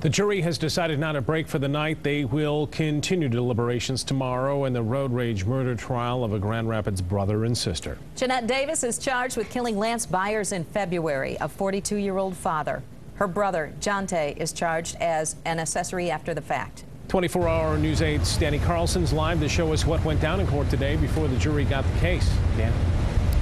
The jury has decided not to break for the night. They will continue deliberations tomorrow in the road rage murder trial of a Grand Rapids brother and sister. Jeannette Davis is charged with killing Lance Byers in February, a 42-year-old father. Her brother, Jeannette, is charged as an accessory after the fact. 24-hour News 8's Danny Carlson's live to show us what went down in court today before the jury got the case. Dan?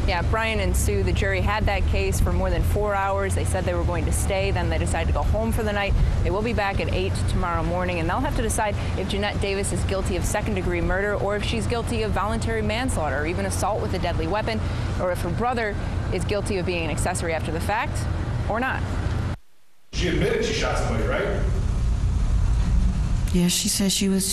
Yeah, Brian and Sue, the jury had that case for more than 4 hours. They said they were going to stay, then they decided to go home for the night. They will be back at 8 tomorrow morning, and they'll have to decide if Jeannette Davis is guilty of second-degree murder or if she's guilty of voluntary manslaughter or even assault with a deadly weapon, or if her brother is guilty of being an accessory after the fact or not. She admitted she shot somebody, right? Yeah, she said she was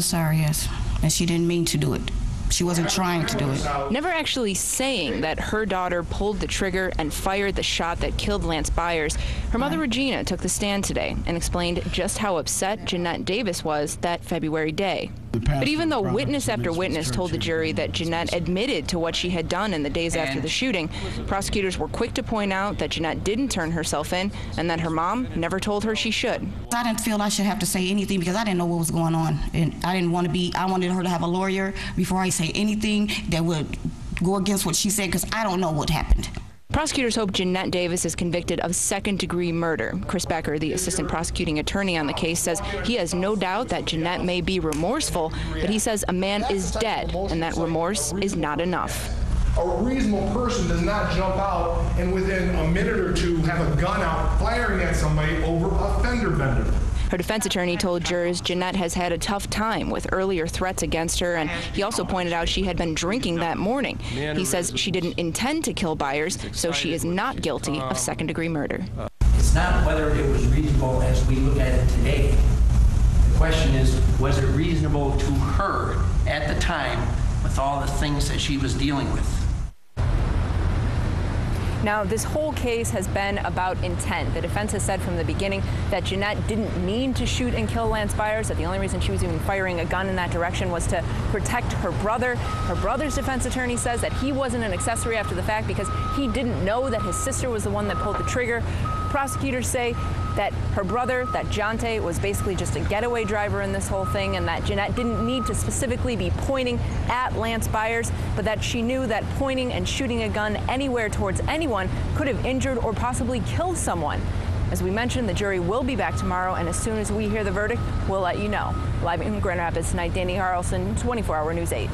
sorry, yes, and she didn't mean to do it. She wasn't trying to do it. Never actually saying that her daughter pulled the trigger and fired the shot that killed Lance Byers, her mother Regina took the stand today and explained just how upset Jeannette Davis was that February day. But even though witness after witness told the jury that Jeannette admitted to what she had done in the days after the shooting, prosecutors were quick to point out that Jeannette didn't turn herself in and that her mom never told her she should. I didn't feel I should have to say anything because I didn't know what was going on, and I wanted her to have a lawyer before I say anything that would go against what she said, because I don't know what happened. Prosecutors hope Jeannette Davis is convicted of second-degree murder. Chris Becker, the assistant prosecuting attorney on the case, says he has no doubt that Jeannette may be remorseful, but he says a man is dead and that remorse is not enough. A reasonable person does not jump out and within a minute or two have a gun out firing at somebody over a fender bender. Her defense attorney told jurors Jeannette has had a tough time with earlier threats against her, and he also pointed out she had been drinking that morning. He says she didn't intend to kill Byers, so she is not guilty of second-degree murder. It's not whether it was reasonable as we look at it today. The question is, was it reasonable to her at the time with all the things that she was dealing with? Now, this whole case has been about intent. The defense has said from the beginning that Jeannette didn't mean to shoot and kill Lance Byers, that the only reason she was even firing a gun in that direction was to protect her brother. Her brother's defense attorney says that he wasn't an accessory after the fact because he didn't know that his sister was the one that pulled the trigger. Prosecutors say that her brother, that Jeannette, was basically just a getaway driver in this whole thing, and that Jeannette didn't need to specifically be pointing at Lance Byers, but that she knew that pointing and shooting a gun anywhere towards anyone could have injured or possibly killed someone. As we mentioned, the jury will be back tomorrow, and as soon as we hear the verdict, we'll let you know. Live in Grand Rapids tonight, Danny Carlson, 24-hour News 8.